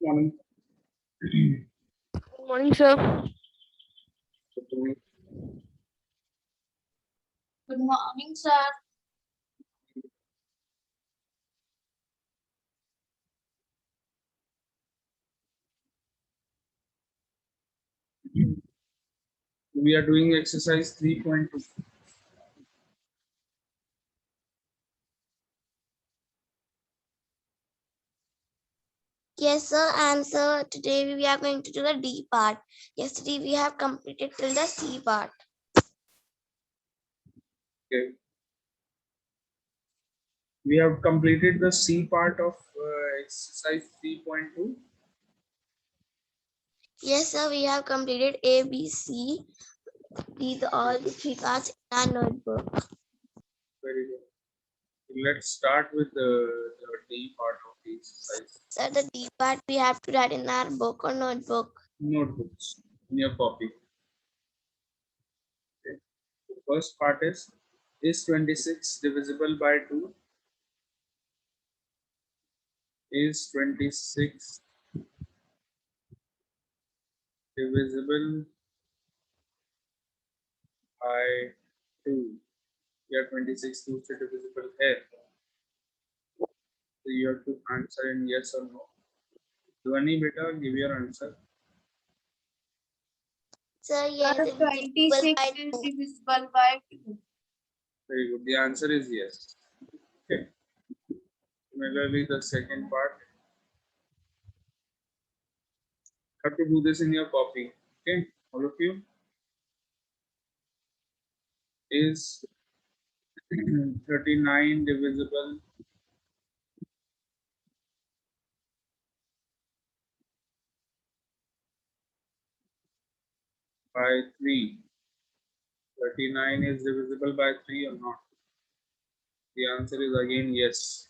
Morning. Good morning, sir. Good morning, sir. We are doing exercise 3.2. Yes, sir. And sir, today we are going to do the D part. Yesterday we have completed till the C part. Okay. We have completed the C part of exercise 3.2. Yes, sir. We have completed A, B, C. These are all the three parts in our notebook. Very good. Let's start with the D part of the exercise. Sir, the D part we have to write in our book or notebook. Notebooks in your copy. Okay. The first part is 26 divisible by 2? Is 26 divisible by 2? Yeah, 26 2 से divisible है. So you have to answer in yes or no. Dhwani, beta, give your answer. Sir, yes, Sir, it's divisible 26 by is 2. divisible by 2. Very good. The answer is yes. Okay. Similarly, the second part. Have to do this in your copy. Okay, all of you. Is 39 divisible by 3? 39 is divisible by 3 or not? The answer is again yes.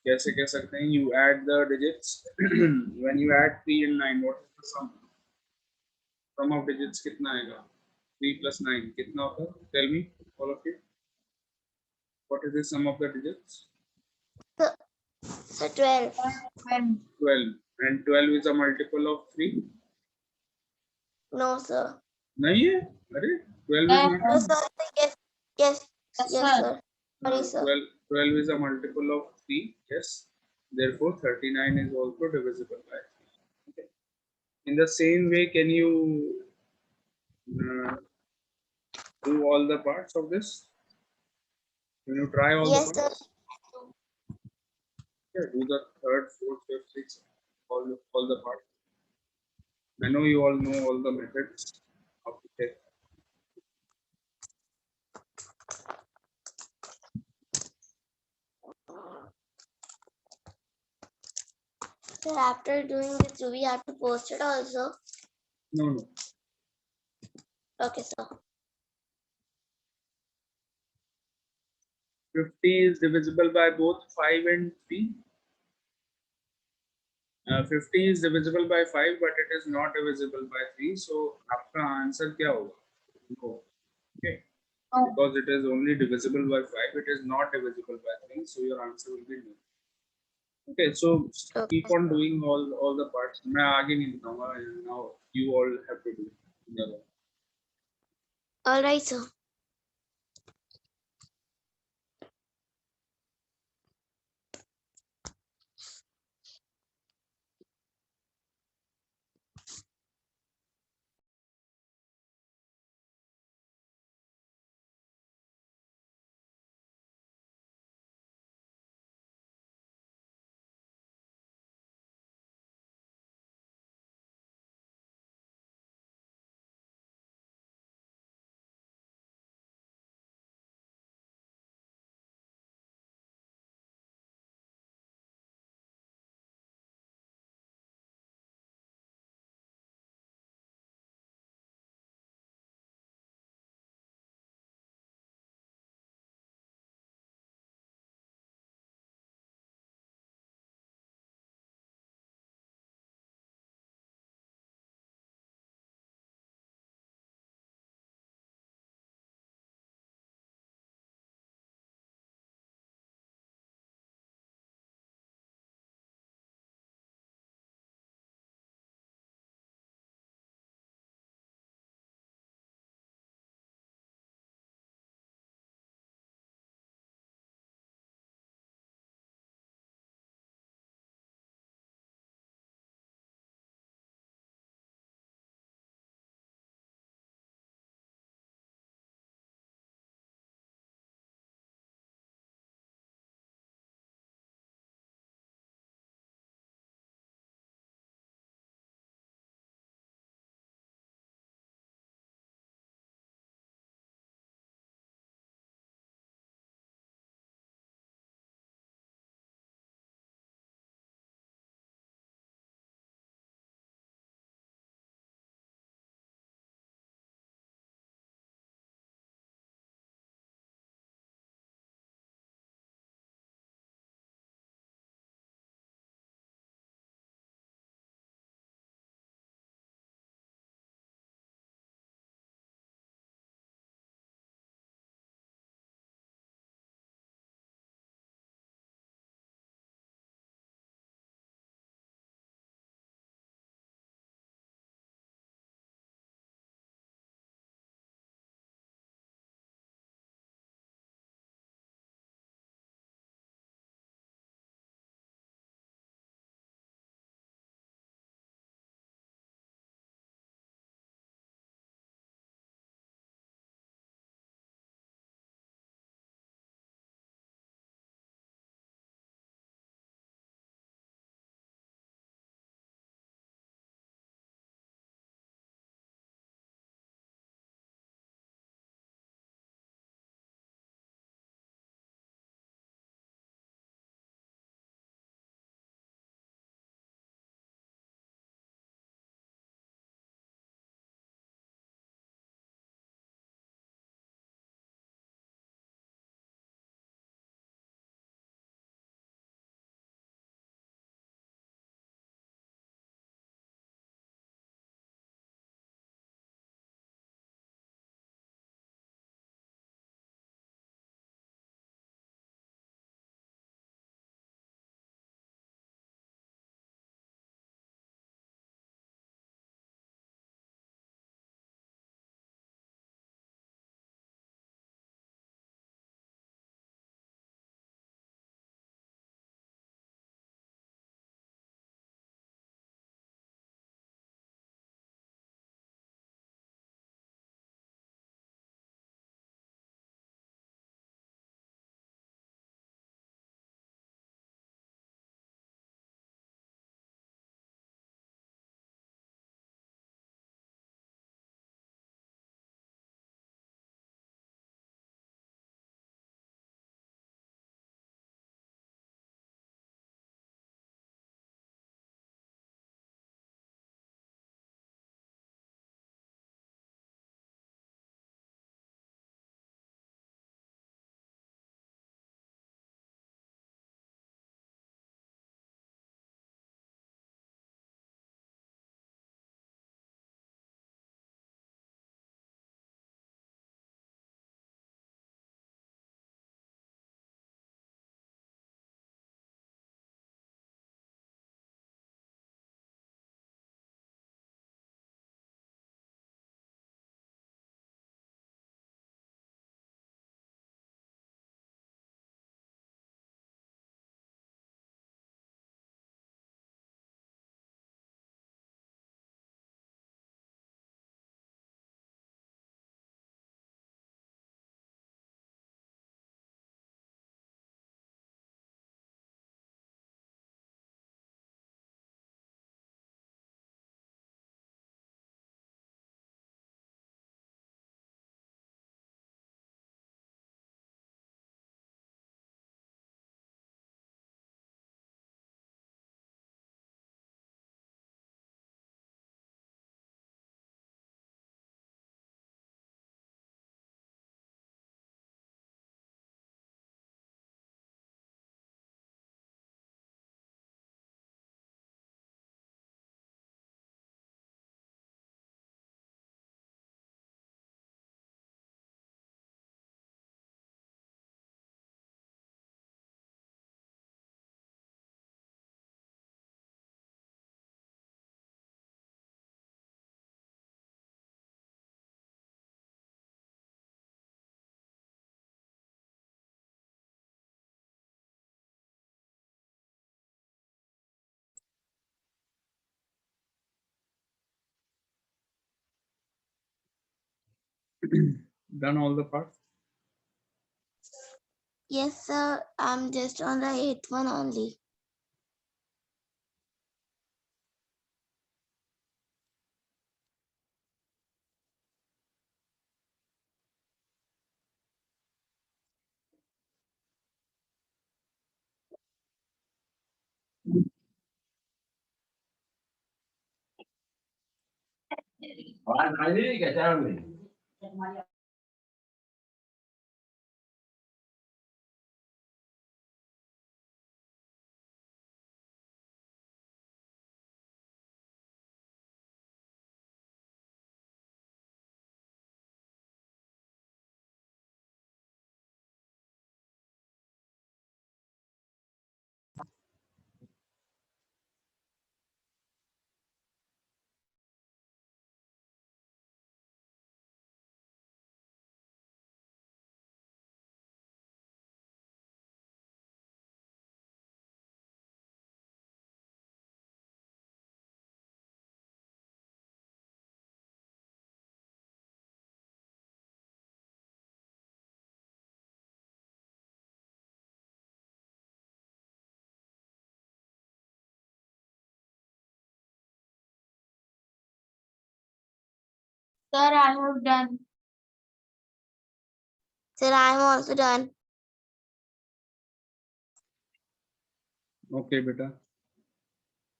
कैसे कह सकते हैं? You add the digits. When you add 3 and 9, what is the sum? Sum of digits कितना आएगा? 3 plus 9 कितना होगा? Tell me, all of you. What is the sum of the digits? Sir, 12. 12. And 12 is a multiple of 3? No, sir. नहीं है? अरे 12 is not. No, sir. Yes, yes, Yes, yes, sir. sir. Sorry, sir. 12 is a multiple of 3. Yes. Therefore, 39 is also divisible by 3. Okay. In the same way, can you do all the parts of this? Can you try all Yes, the sir. parts? Yeah, do the third, fourth, fifth, sixth, all the parts. I know you all know all the methods of the test. Sir, after doing this, do we have to post it also? No. Okay, sir. 50 is divisible by both 5 and 3. 50 is divisible by 5, but it is not divisible by 3. So, आपका answer क्या होगा? No. Okay. Oh. Because it is only divisible by 5, it is not divisible by 3. So, your answer will be no. Okay, so keep on doing all the parts. मैं आगे नहीं बताऊंगा. Now you all have to do it. All right, sir. Done all the parts? Yes, sir. I'm just on the eighth one only. Sir, I have done. Sir, I'm also done. Okay, beta.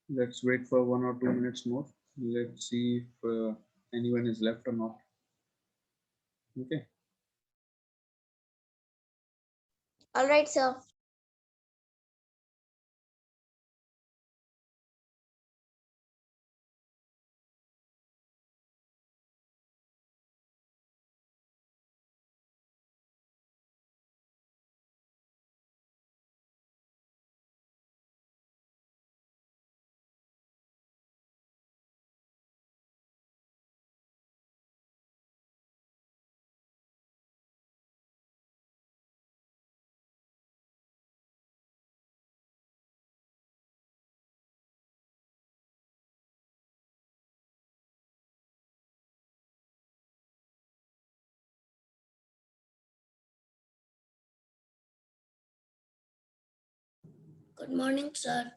Let's wait for 1 or 2 minutes more. Let's see if anyone is left or not. Okay. All right, sir. Good morning, sir.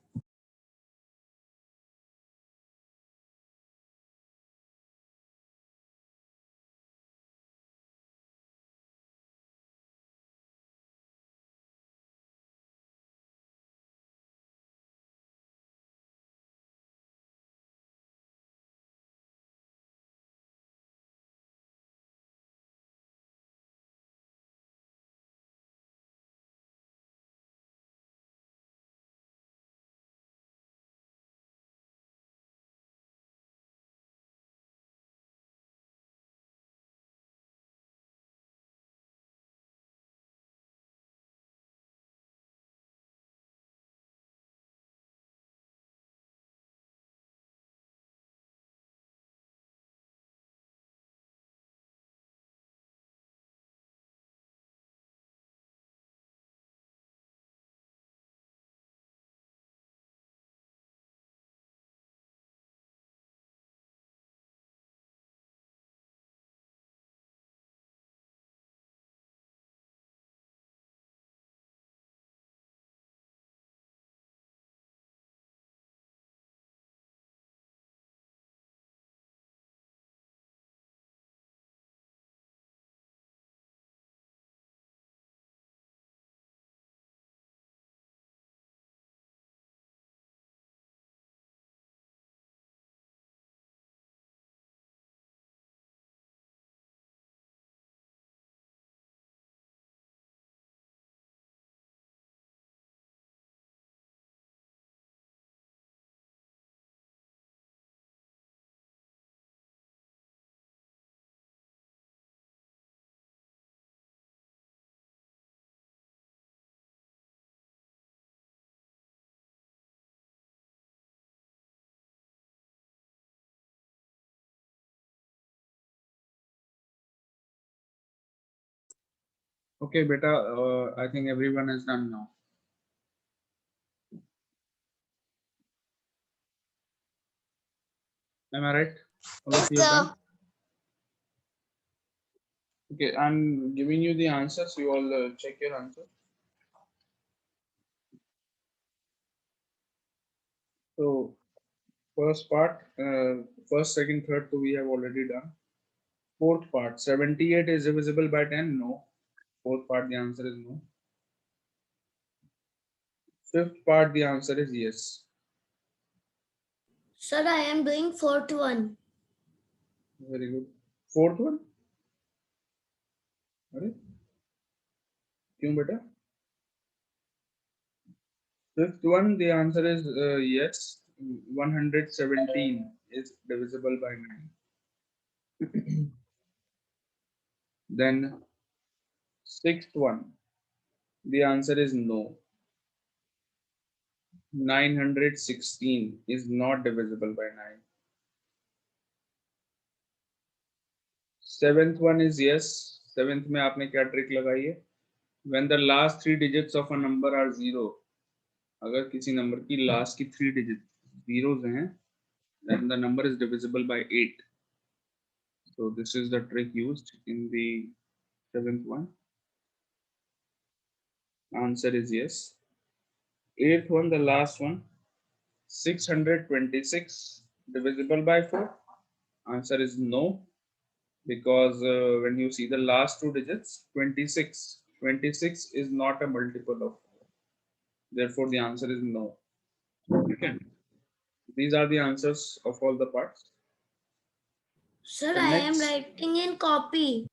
Okay, beta. I think everyone is done now. Am I right? All of Yes, you are sir. done? Okay, I'm giving you the answers. You all check your answer. So first part, first, second, third, so we have already done. Fourth part, 78 is divisible by 10. No. Fourth part, the answer is no. Fifth part, the answer is yes. Sir, I am doing fourth one. Very good. Fourth one? अरे क्यों बेटा? Fifth one, the answer is yes. 117 is divisible by 9. Then sixth one, the answer is no. 916 is not divisible by 9. Seventh one is yes. Seventh में आपने क्या trick लगाई है? When the last three digits of a number are zero, अगर किसी number की last की 3 digits zeros हैं, then the number is divisible by 8. So this is the trick used in the seventh one. Answer is yes. Eighth one, the last one, 626 divisible by 4. Answer is no, because when you see the last two digits, 26 is not a multiple of 4. Therefore, the answer is no. Okay. These are the answers of all the parts. Sir, The I am next, writing in copy.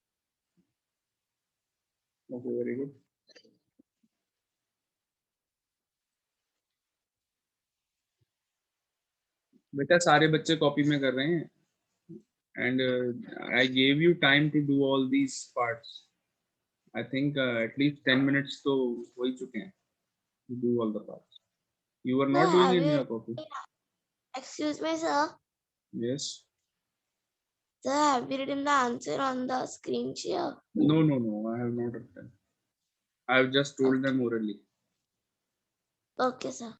okay, very good. बेटा सारे बच्चे copy में कर रहे हैं, and I gave you time to do all these parts. I think at least 10 minutes तो हो ही चुके हैं to do all the parts. You were not doing in your copy. Excuse me, sir. Yes. Sir, have you written the answer on the screen share? No, I have not written. I have just told them orally. Okay, sir.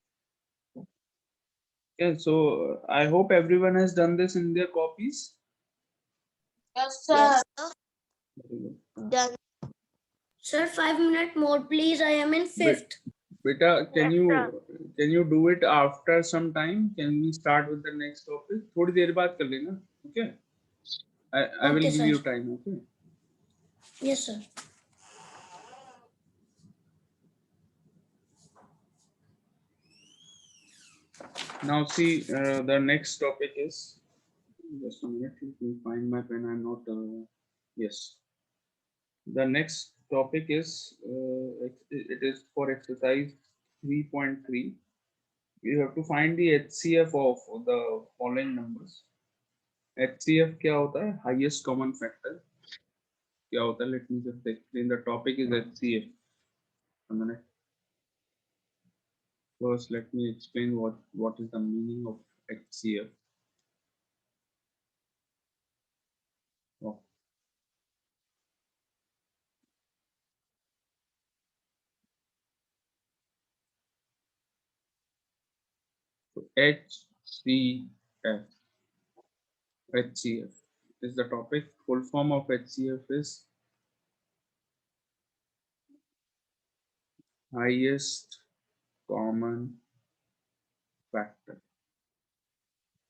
Yeah, so I hope everyone has done this in their copies. Yes, sir. Yes, sir. Very good. Done. Sir, 5 minutes more, please. I am in fifth. Beta, can you do it after some time? Can we start with the next topic? थोड़ी देर बाद कर लेना, okay? I will Okay, give sir. you time, okay? Yes, sir. Now see, the next topic is, just a minute, let me find my pen. I'm not, yes. The next topic is, it is for exercise 3.3. You have to find the HCF of the following numbers. HCF क्या होता है? Highest common factor. क्या होता है? Let me just explain. The topic is HCF. A minute. First, let me explain what is the meaning of HCF. Oh. So HCF. HCF is the topic. Full form of HCF is highest common factor.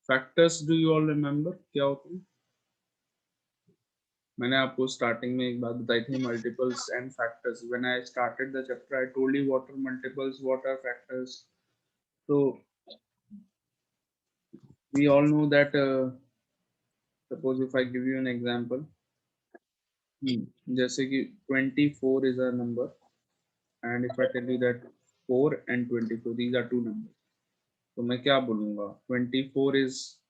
Factors, do you all remember क्या होते हैं? मैंने आपको starting में एक बात बताई थी, multiples and factors. When I started the chapter I told you what are multiples, what are factors. So we all know that, suppose if I give you an example, जैसे कि 24 is a number, and if I tell you that 4 and 24, these are two numbers, तो मैं क्या बोलूँगा? 24 is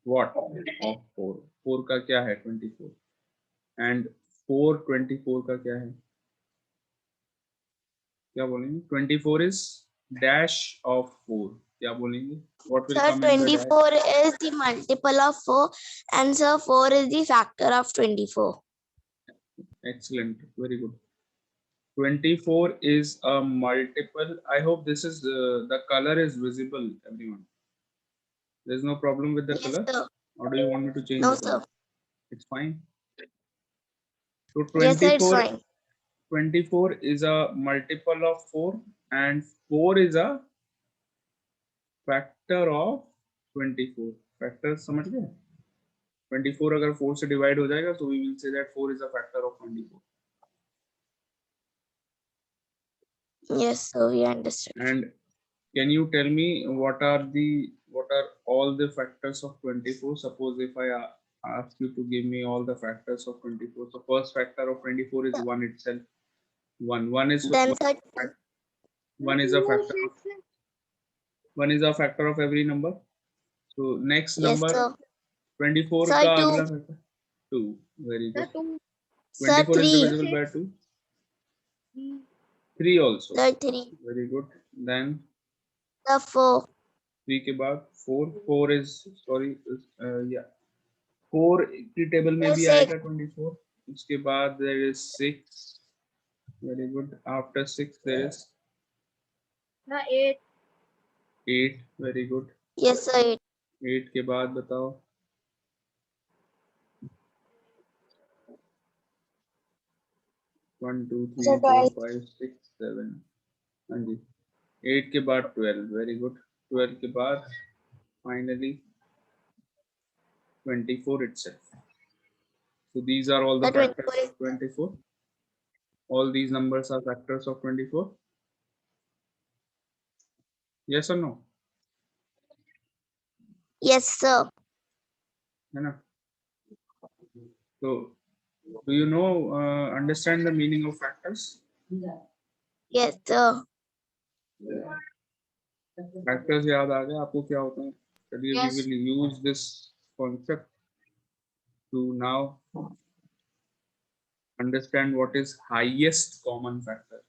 what of 4? 4 का क्या है 24? And 4 24 का क्या है? क्या बोलेंगे? 24 is dash of 4. क्या बोलेंगे? What will Sir, come in the dash? 24 is the multiple of 4 and sir, 4 is the factor of 24. Excellent, very good. 24 is a multiple. I hope this is the color is visible, everyone. There's no problem with the Yes, color, sir. or do you want me to change No, the color? sir. It's fine. So Yes, sir, it's 24, fine. 24 is a multiple of 4 and 4 is a factor of 24. Factor समझ गए? 24 अगर 4 से divide हो जाएगा so we will say that 4 is a factor of 24. Yes, sir, we understood. And can you tell me what are all the factors of 24? Suppose if I ask you to give me all the factors of 24. So first factor of 24 is 1 itself. 1 is Then, sir, 1 is a factor of 1 is a factor of every number. So next yes, number sir. 24 Sir, का 2. अगला factor 2. Very good. Sir, 24 is 3. divisible by 2. 3 also. Sir, 3. Very good. Then Sir, 4. 3 के बाद 4 is sorry yeah 4 की table में भी 6. आएगा 24. उसके बाद there is 6. Very good. After 6 there is 8. 8. Very good. Yes, sir, 8. 8 के बाद बताओ 1 2 3 Sir, 4 12. 5 6 7. हाँ जी 8 के बाद 12. Very good. 12 के बाद finally 24 itself. So these are all the Sir, factors of 24. All these numbers are factors of 24. Yes or no? Yes, sir. है ना? So do you know understand the meaning of factors? Yes, sir. Factors याद आ गया आपको क्या होता है? चलिए we Yes. will use this concept to now understand what is highest common factor.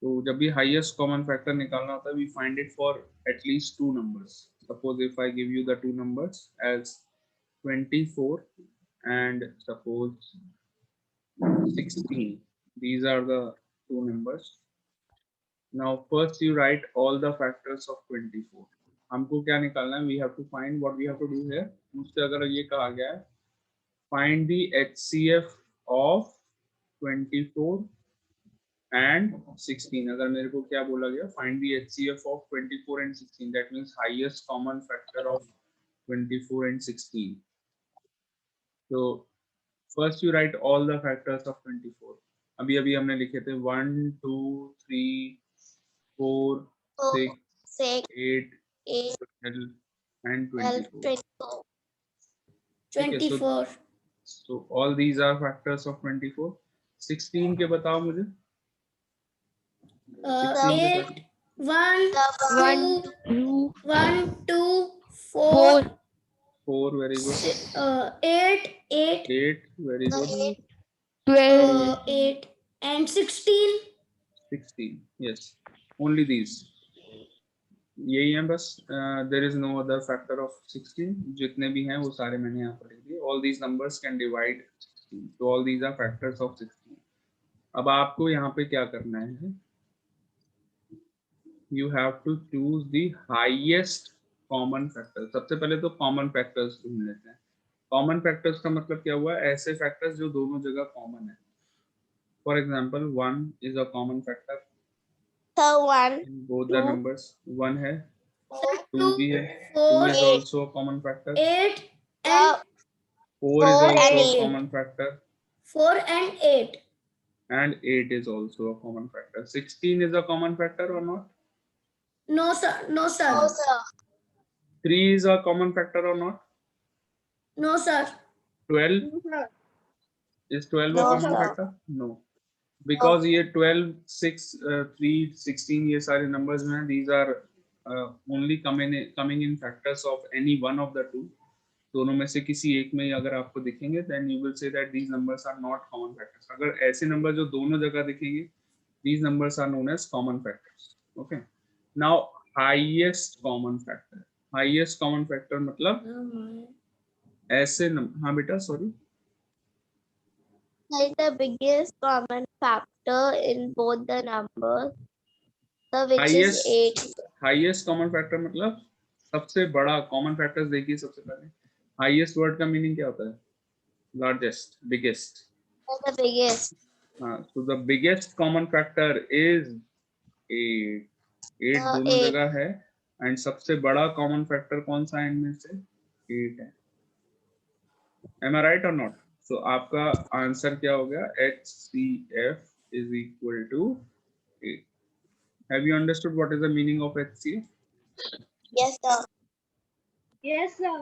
तो जब भी highest common factor निकालना होता है we find it for at least 2 numbers. Suppose if I give you the 2 numbers as 24 and suppose 16. These are the 2 numbers. Now first you write all the factors of 24. हमको क्या निकालना है? We have to find what we have to do here. मुझसे अगर ये कहा गया है find the HCF of 24 and 16. अगर मेरे को क्या बोला गया find the HCF of 24 and 16. That means highest common factor of 24 and 16. So first you write all the factors of 24. अभी अभी हमने लिखे थे 1 2 3 4 6 6, 8 8, 12 and 12, 24. 24. ठीक है, 24. so all these are factors of 24. 16 के बताओ मुझे 16 के 8, 1, Sir, 2, 1, 2, 4, 4 very good. 8, 8, 8 very good. 8, and 16. 16 yes, only these. यही है बस. There is no other factor of 16. जितने भी हैं वो सारे मैंने यहाँ पर लिख दिए. All these numbers can divide 16. So all these are factors of 16. अब आपको यहाँ पे क्या करना है? You have to choose the highest common factor. सबसे पहले तो common factors ढूंढ लेते हैं. Common factors का मतलब क्या हुआ? ऐसे factors जो दोनों जगह common है. For example, 1 is a common factor Sir, 1, in both the 2, numbers. 1 है, 2 2, भी है. 2 4, is 8. also a common factor. 8, Sir, and 4 is 4 and also a 8. common factor. 4 and 8. And 8 is also a common factor. 16 is a common factor or not? No, sir. No, sir. No, sir. 3 is a common factor or not? No, sir. 12 is 12 a No, common sir. factor? No. Because ये 12, 6, 3, 16 ये सारे numbers में हैं, these are only coming in factors of any one of the two. दोनों में से किसी एक में अगर आपको दिखेंगे then you will say that these numbers are not common factors. अगर ऐसे नंबर जो दोनों जगह दिखेंगे these numbers are known as common factors. Okay. Now highest common factor. Highest common factor मतलब ऐसे हाँ बेटा sorry. That is the biggest common factor in both the numbers. So which is 8. Highest common factor मतलब सबसे बड़ा. common factors देखिए सबसे पहले. highest word का meaning क्या होता है? largest, biggest. The biggest. So the biggest common factor is 8. 8 दोनों 8. जगह है एंड सबसे बड़ा कॉमन फैक्टर कौन सा है इनमें से? 8 है. Am I right or not? So आपका आंसर क्या हो गया? HCF is equal to 8. Have you understood what is the meaning of HCF? Yes, sir. Yes, sir.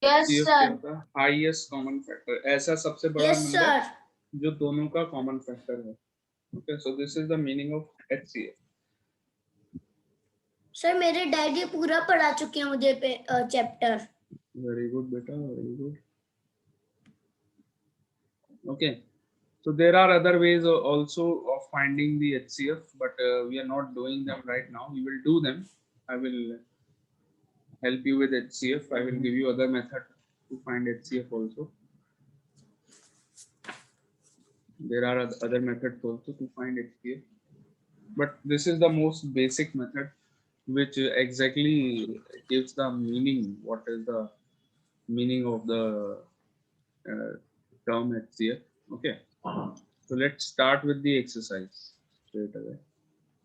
HCF क्या होता है? Highest common factor. ऐसा सबसे बड़ा Yes, नंबर sir. जो दोनों का कॉमन फैक्टर है. Okay, so this is the meaning of HCF. Sir मेरे डैडी पूरा पढ़ा चुके हैं मुझे chapter. Very good, beta. Very good. Okay. So there are other ways also of finding the HCF, but we are not doing them right now. We will do them. I will help you with HCF. I will give you other method to find HCF also. There are other methods also to find HCF, but this is the most basic method which exactly gives the meaning. What is the meaning of the term HCF? Okay, so let's start with the exercise straight away.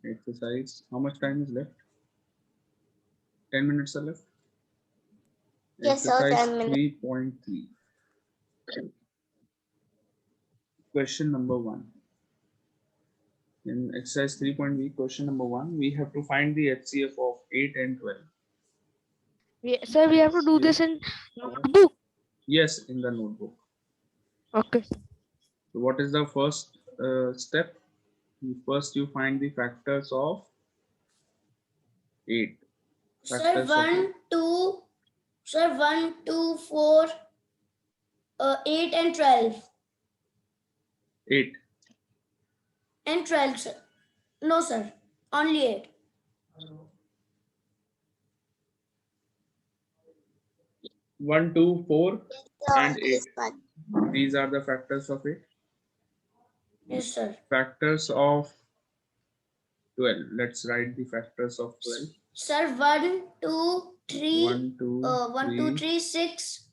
Exercise. How much time is left? 10 minutes are left. Yes, sir, Exercise 10 minutes. 3.3. Question number 1. In exercise 3.3, question number 1, we have to find the HCF of 8 and 12. Sir, we have to do this in notebook. Yes, in the notebook. Okay. So what is the first step? First, you find the factors of 8. Sir, Factors of 1, 2, sir, 1, 2, 4, 8 and 12. 8. And 12, sir. No, sir. Only 8. 1, 2, 4, Sir, and 8. this part. These are the factors of 8. Yes, sir. Factors of 12. Let's write the factors of 12. Sir, 1, 2, 3, 1, 2, 1, 2, 3, 3, 6,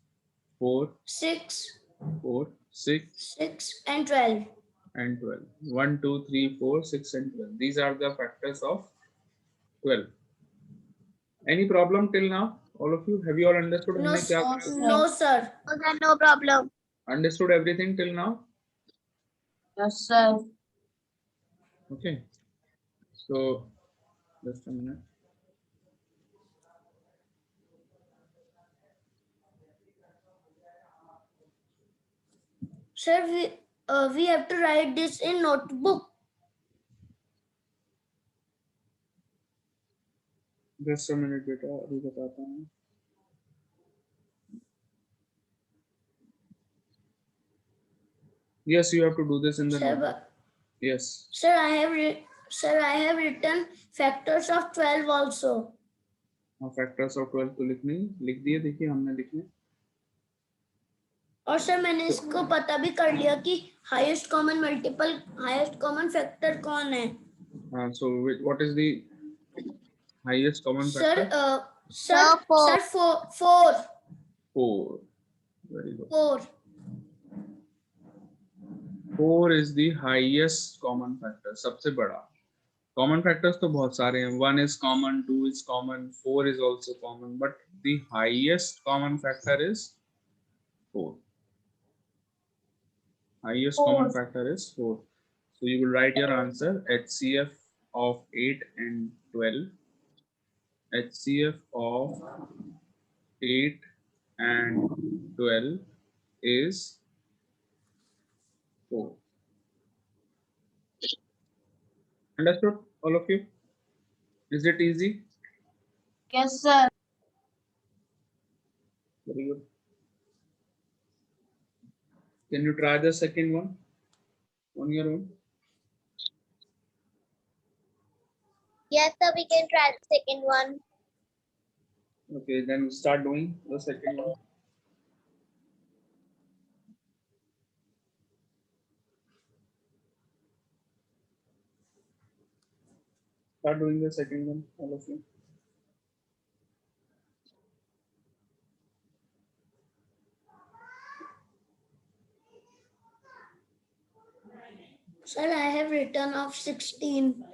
4, 6, 4, 6, 6 and 12. and 12. 1, 2, 3, 4, 6, and 12. These are the factors of 12. Any problem till now? All of you? Have you all understood? No, हमने क्या sir. करा? No, sir. Okay, no problem. Understood everything till now? Yes, sir. Okay. So, just a minute. Sir, we have to write this in notebook. Just a minute, बेटा अभी बताता हूँ. Yes, you have to do this in the Sir, notebook. Yes. sir, I have written factors of 12 also. Factors of 12 तो लिख दिए. देखिए हमने लिखे. और सर मैंने इसको पता भी कर लिया कि हाईएस्ट कॉमन फैक्टर कौन है. So what is the highest common sir factor? Sir 4. 4. Very good. 4. 4 is the highest common factor. सबसे बड़ा. Common factors तो बहुत सारे हैं. 1 is common, 2 is common, 4 is also common, but the highest common factor is 4. Highest common factor is 4. So you will write your answer HCF of 8 and 12. HCF of 8 and 12 is 4. Understood, all of you? Is it easy? Yes, sir. Very good. Can you try the second one on your own? Yes, sir, we can try the second one. Okay, then start doing the second one. Start doing the second one, all of you. Sir, I have written of 16.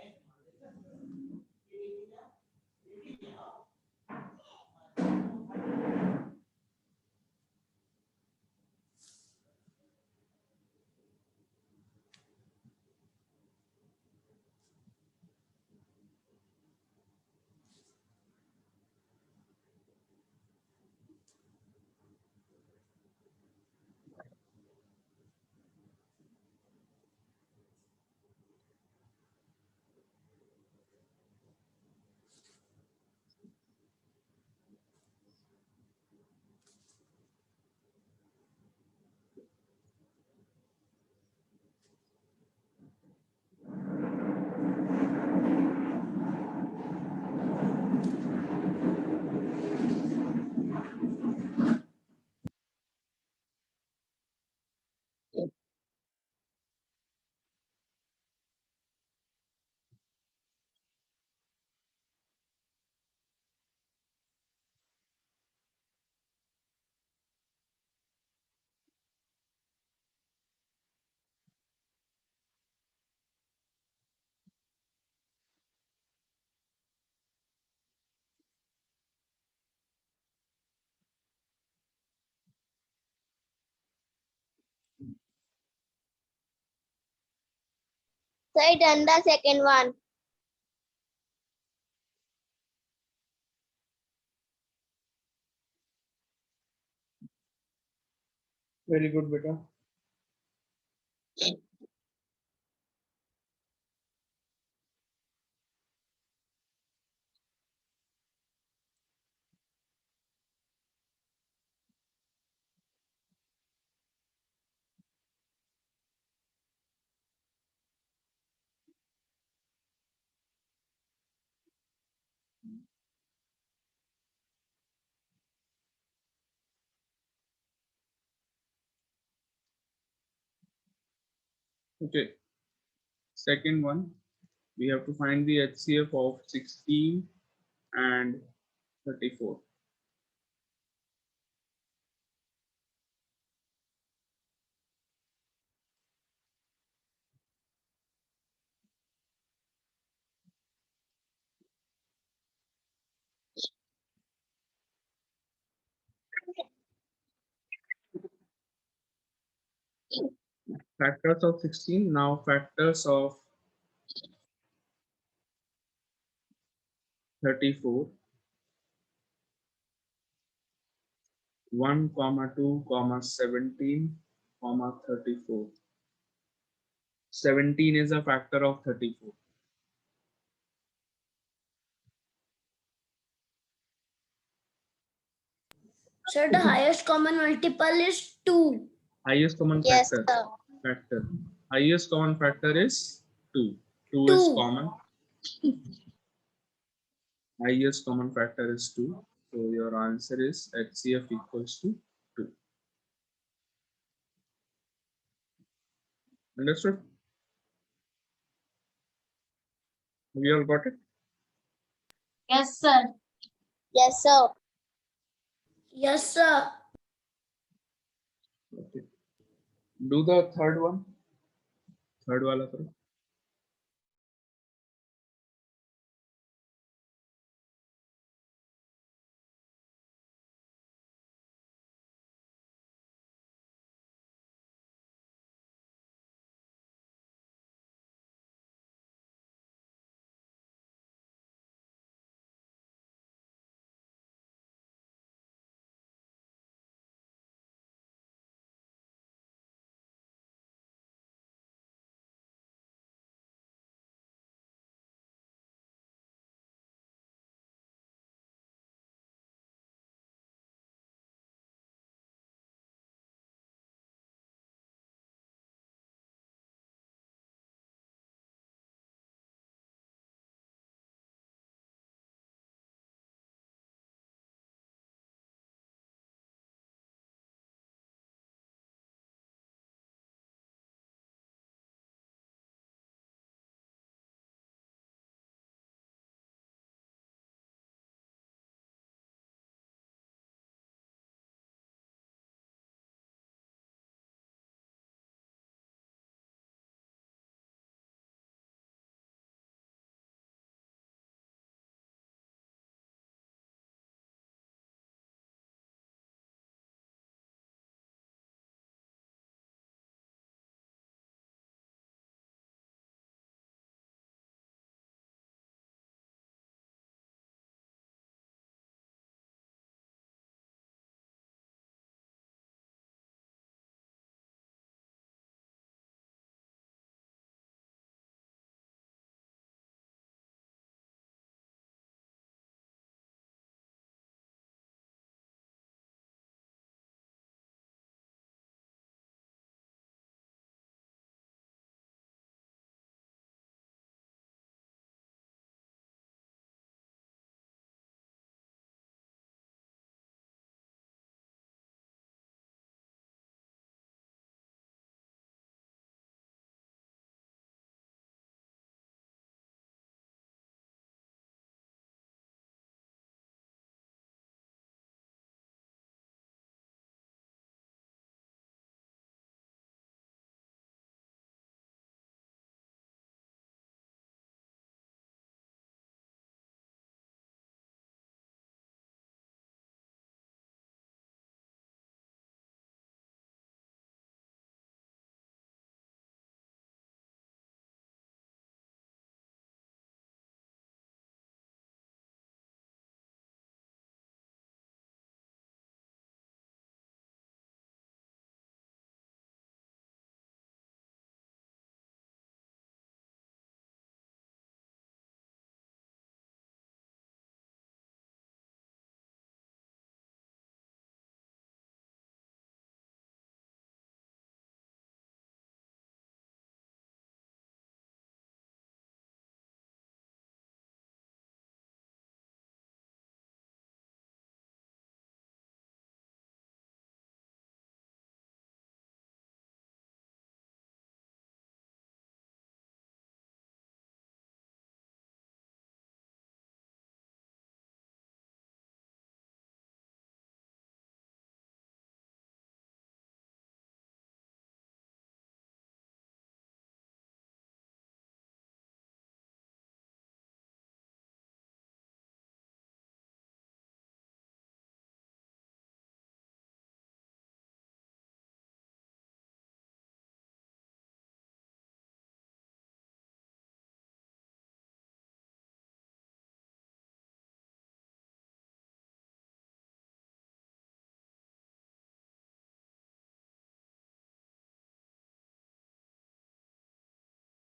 So I done the second one. Very good, beta. Okay. Second one, we have to find the HCF of 16 and 34. Factors of 16, now factors of 34. 1, 2, 17, 34. 17 is a factor of 34. Sir, the highest common multiple is 2. Highest common Yes, factor. sir. Highest common factor is 2. 2 is 2. common. Highest common factor is 2. So your answer is HCF equals to 2. Understood? We all got it? Yes, sir. Yes, sir. Yes, sir. Okay. Do the third one. Third wala karo.